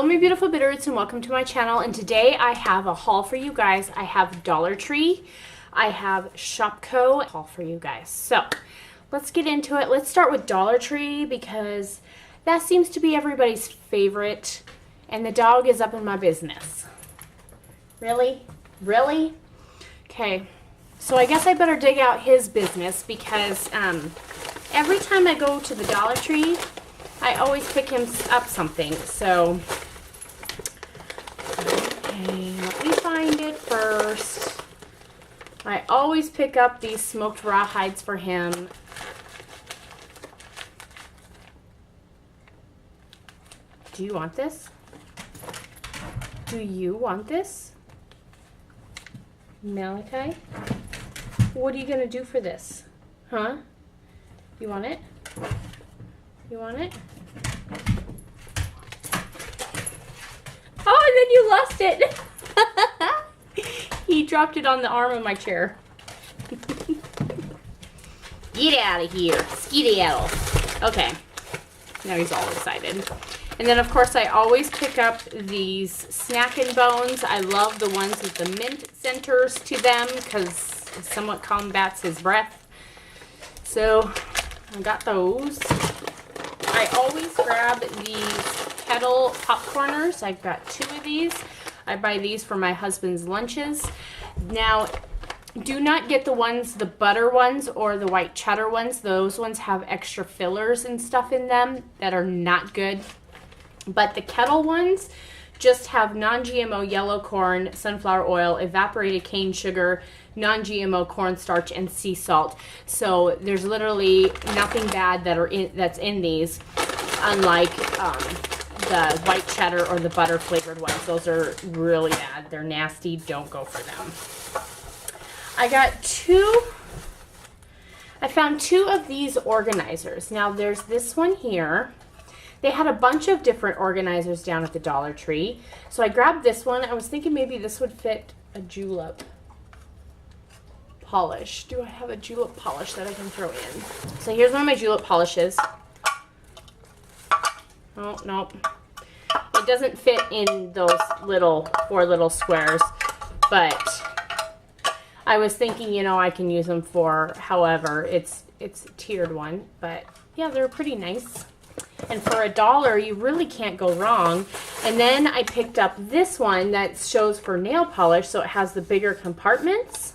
Hello my beautiful Bitterroots and welcome to my channel, and today I have a haul for you guys. I have Dollar Tree, I have Shopko haul for you guys. So let's get into it. Let's start with Dollar Tree because that seems to be everybody's favorite, and the dog is up in my business. Really? Really? Okay, so I guess I better dig out his business because every time I go to the Dollar Tree I always pick him up something. So, okay, let me find it first. I always pick up these smoked rawhides for him. Do you want this? Do you want this? Malachi? What are you going to do for this? Huh? You want it? You want it? Oh, and then you lost it. He dropped it on the arm of my chair. Get out of here. Skedaddle. Okay. Now he's all excited. And then, of course, I always pick up these Snackin' Bones. I love the ones with the mint centers to them because it somewhat combats his breath. So, I got those. I always grab these kettle popcorners. I've got 2 of these. I buy these for my husband's lunches. Now, do not get the ones, the butter ones or the white cheddar ones. Those ones have extra fillers and stuff in them that are not good. But the kettle ones just have non-GMO yellow corn, sunflower oil, evaporated cane sugar, non-GMO cornstarch, and sea salt. So there's literally nothing bad that's in these, unlike the white cheddar or the butter flavored ones. Those are really bad. They're nasty. Don't go for them. I found 2 of these organizers. Now there's this one here. They had a bunch of different organizers down at the Dollar Tree. So I grabbed this one. I was thinking maybe this would fit a julep polish. Do I have a julep polish that I can throw in? So here's one of my julep polishes. Oh, nope. It doesn't fit in those 4 little squares, but I was thinking, you know, I can use them for however. It's a tiered one, but yeah, they're pretty nice. And for $1, you really can't go wrong. And then I picked up this one that shows for nail polish, so it has the bigger compartments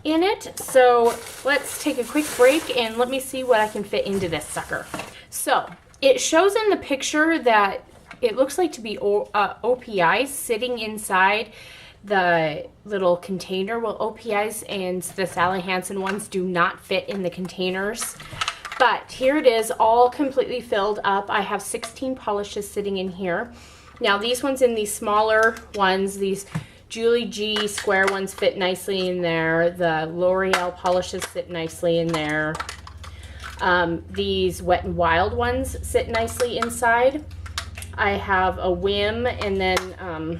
in it. So let's take a quick break and let me see what I can fit into this sucker. So it shows in the picture that it looks like to be OPIs sitting inside the little container. Well, OPIs and the Sally Hansen ones do not fit in the containers. But here it is, all completely filled up. I have 16 polishes sitting in here. Now these ones in these smaller ones, these Julie G square ones fit nicely in there. The L'Oreal polishes sit nicely in there. These Wet n Wild ones sit nicely inside. I have a Whim, and then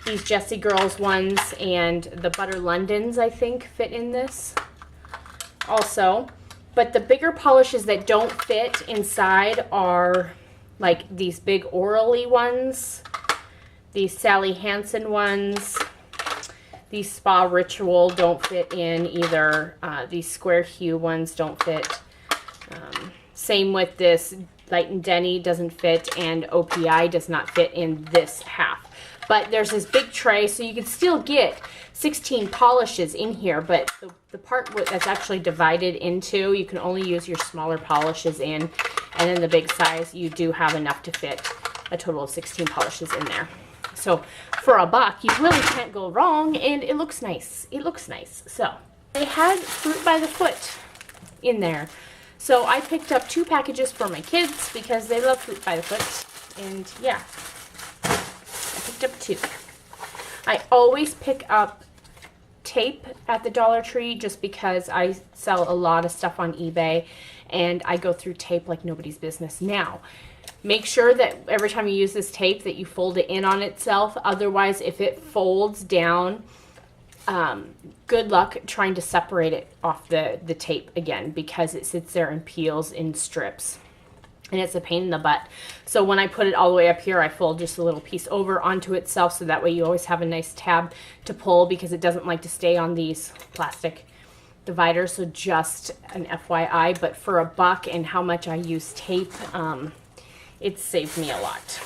these Jessie Girls ones and the Butter Londons, I think, fit in this also. But the bigger polishes that don't fit inside are like these big Orally ones, these Sally Hansen ones, these Spa Ritual don't fit in either. These Square Hue ones don't fit. Same with this Light and Denny doesn't fit, and OPI does not fit in this half. But there's this big tray, so you can still get 16 polishes in here, but the part that's actually divided into, you can only use your smaller polishes in, and then the big size, you do have enough to fit a total of 16 polishes in there. So for $1, you really can't go wrong, and it looks nice. It looks nice. So they had Fruit by the Foot in there. So I picked up 2 packages for my kids because they love Fruit by the Foot, and yeah. Picked up 2. I always pick up tape at the Dollar Tree just because I sell a lot of stuff on eBay and I go through tape like nobody's business. Now, make sure that every time you use this tape that you fold it in on itself. Otherwise, if it folds down, good luck trying to separate it off the tape again because it sits there and peels in strips. and it's a pain in the butt. So when I put it all the way up here, I fold just a little piece over onto itself, so that way you always have a nice tab to pull, because it doesn't like to stay on these plastic dividers. So just an FYI, but for $1 and how much I use tape, it saved me a lot.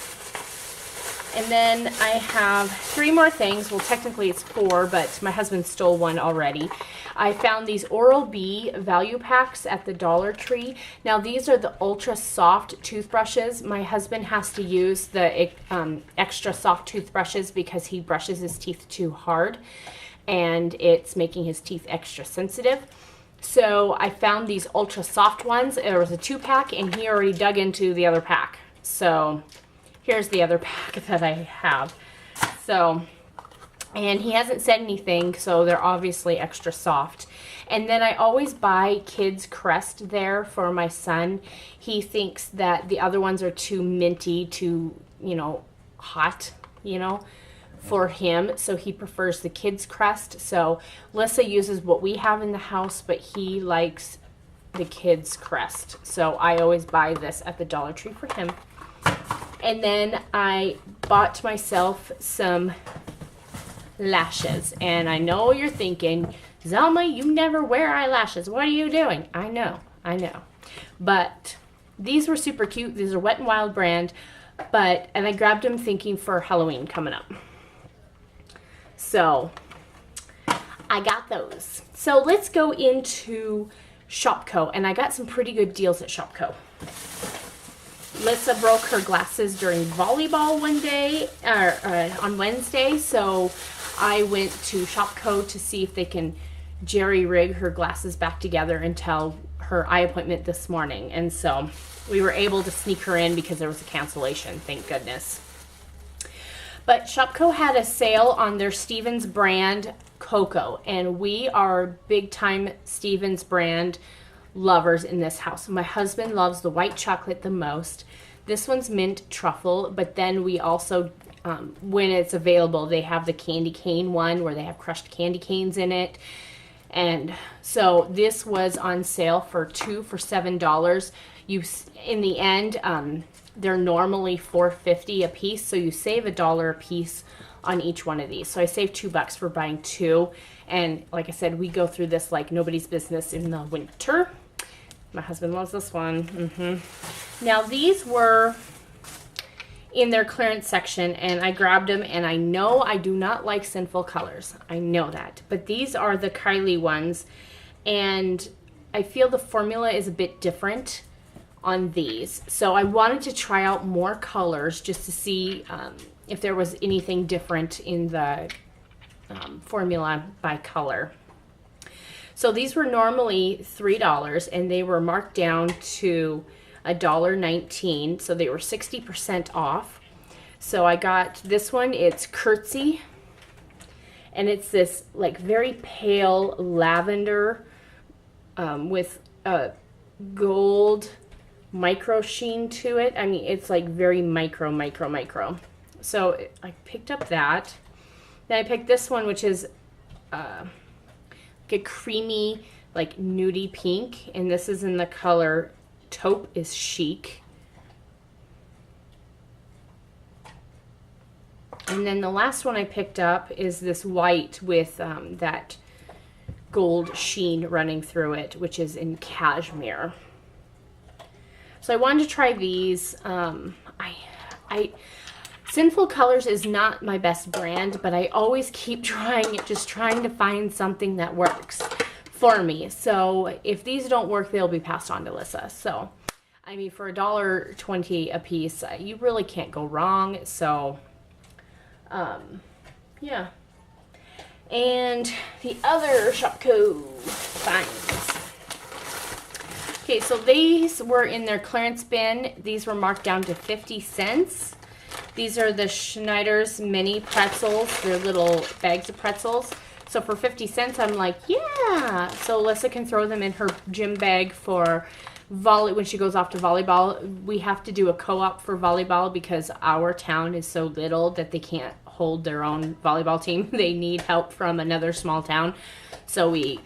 And then I have 3 more things. Well, technically it's 4, but my husband stole one already. I found these Oral-B value packs at the Dollar Tree. Now these are the ultra soft toothbrushes. My husband has to use the extra soft toothbrushes because he brushes his teeth too hard, and it's making his teeth extra sensitive. So I found these ultra soft ones. There was a 2-pack, and he already dug into the other pack. So here's the other pack that I have. So, and he hasn't said anything, so they're obviously extra soft. And then I always buy Kids Crest there for my son. He thinks that the other ones are too minty, too, you know, hot, you know, for him. So he prefers the Kids Crest. So Lissa uses what we have in the house, but he likes the Kids Crest. So I always buy this at the Dollar Tree for him. And then I bought myself some lashes. And I know you're thinking, Zelma, you never wear eyelashes. What are you doing? I know. But these were super cute. These are Wet n Wild brand. And I grabbed them thinking for Halloween coming up. So I got those. So let's go into Shopko. And I got some pretty good deals at Shopko. Lissa broke her glasses during volleyball one day, on Wednesday, so I went to Shopko to see if they can jerry-rig her glasses back together until her eye appointment this morning. And so we were able to sneak her in because there was a cancellation, thank goodness. But Shopko had a sale on their Stevens brand cocoa, and we are big-time Stevens brand lovers in this house. My husband loves the white chocolate the most. This one's mint truffle, but then we also, when it's available, they have the candy cane one where they have crushed candy canes in it. And so this was on sale for 2 for $7. In the end, they're normally $4.50 a piece, so you save $1 a piece on each one of these. So I saved $2 for buying 2. And like I said, we go through this like nobody's business in the winter. My husband loves this one. Now these were in their clearance section, and I grabbed them, and I know I do not like Sinful Colors. I know that. But these are the Kylie ones, and I feel the formula is a bit different on these. So I wanted to try out more colors just to see if there was anything different in the formula by color. So these were normally $3, and they were marked down to $1.19, so they were 60% off. So I got this one. It's Curtsy, and it's this like very pale lavender with a gold micro sheen to it. I mean, it's like very micro. So I picked up that. Then I picked this one, which is a creamy, like nudie pink, and this is in the color Taupe is Chic. And then the last one I picked up is this white with that gold sheen running through it, which is in Cashmere. So I wanted to try these. Sinful Colors is not my best brand, but I always keep trying it, just trying to find something that works for me. So if these don't work, they'll be passed on to Lissa. So, I mean, for $1.20 a piece, you really can't go wrong. So, yeah. And the other Shopko finds. Okay, so these were in their clearance bin. These were marked down to 50 cents. These are the Schneider's mini pretzels. They're little bags of pretzels. So for 50 cents, I'm like, yeah. So Lissa can throw them in her gym bag for when she goes off to volleyball. We have to do a co-op for volleyball because our town is so little that they can't hold their own volleyball team. They need help from another small town. So we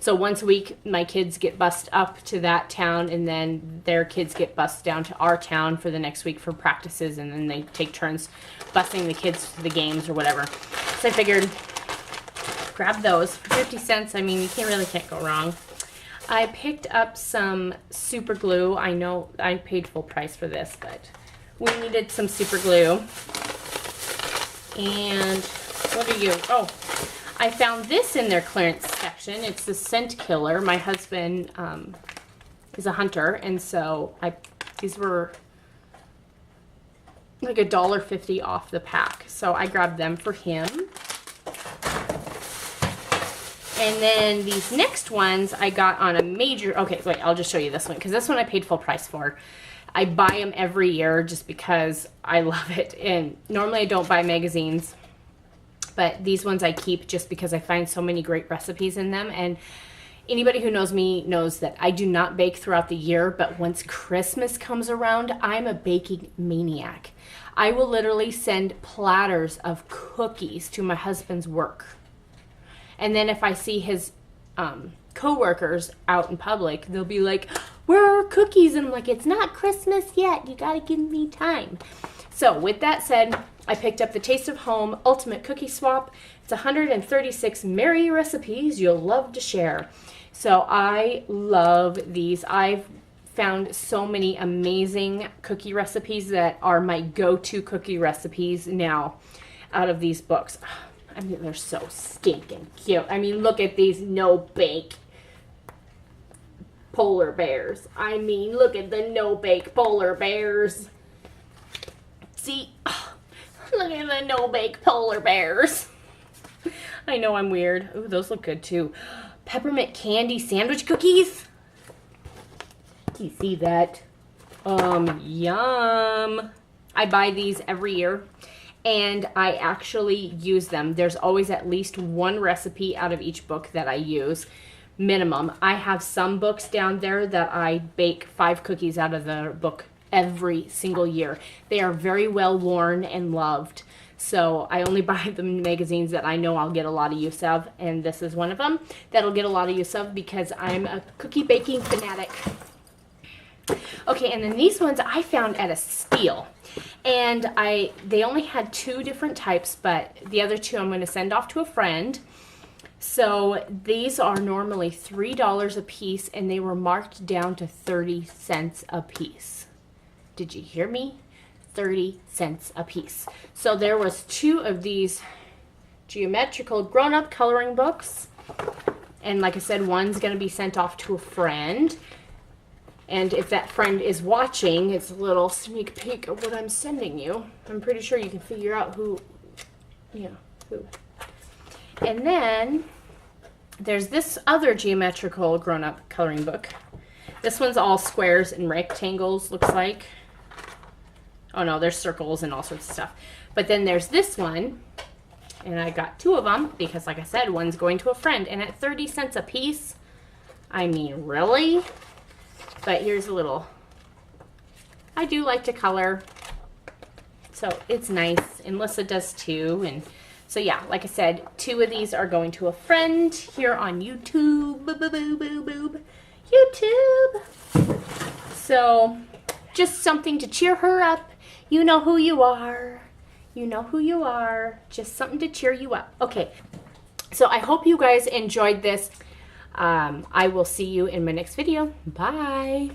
So once a week, my kids get bused up to that town, and then their kids get bused down to our town for the next week for practices, and then they take turns busing the kids to the games or whatever. So I figured, grab those for 50 cents. I mean, you can't go wrong. I picked up some super glue. I know I paid full price for this, but we needed some super glue. And what are you? Oh, I found this in their clearance section. It's the scent killer. My husband is a hunter, and so these were like $1.50 off the pack. So I grabbed them for him. And then these next ones I got on a major, okay, wait, I'll just show you this one, because this one I paid full price for. I buy them every year just because I love it. And normally I don't buy magazines, but these ones I keep just because I find so many great recipes in them. And anybody who knows me knows that I do not bake throughout the year, but once Christmas comes around, I'm a baking maniac. I will literally send platters of cookies to my husband's work. And then if I see his co-workers out in public, they'll be like, where are cookies? And I'm like, it's not Christmas yet. You got to give me time. So with that said, I picked up the Taste of Home Ultimate Cookie Swap. It's 136 merry recipes you'll love to share. So I love these. I've found so many amazing cookie recipes that are my go-to cookie recipes now out of these books. I mean, they're so stinking cute. I mean, look at these no-bake polar bears. I mean, look at the no-bake polar bears. See? Look at the no-bake polar bears. I know I'm weird. Ooh, those look good too. Peppermint candy sandwich cookies. Do you see that? Yum. I buy these every year. And I actually use them. There's always at least one recipe out of each book that I use, minimum. I have some books down there that I bake 5 cookies out of the book every single year. They are very well worn and loved. So I only buy the magazines that I know I'll get a lot of use of. And this is one of them that'll get a lot of use of because I'm a cookie baking fanatic. Okay, and then these ones I found at a steal. And they only had 2 different types, but the other 2 I'm going to send off to a friend. So these are normally $3 a piece, and they were marked down to 30 cents a piece. Did you hear me? 30 cents a piece. So there was 2 of these geometrical grown-up coloring books. And like I said, one's going to be sent off to a friend. And if that friend is watching, it's a little sneak peek of what I'm sending you. I'm pretty sure you can figure out who. And then there's this other geometrical grown-up coloring book. This one's all squares and rectangles, looks like. Oh no, there's circles and all sorts of stuff. But then there's this one, and I got 2 of them because, like I said, one's going to a friend. And at 30 cents a piece, I mean, really? But here's a little, I do like to color, so it's nice, and Lissa does too, and so yeah, like I said, 2 of these are going to a friend here on YouTube, YouTube, so just something to cheer her up. You know who you are, you know who you are, just something to cheer you up. Okay, so I hope you guys enjoyed this. I will see you in my next video. Bye.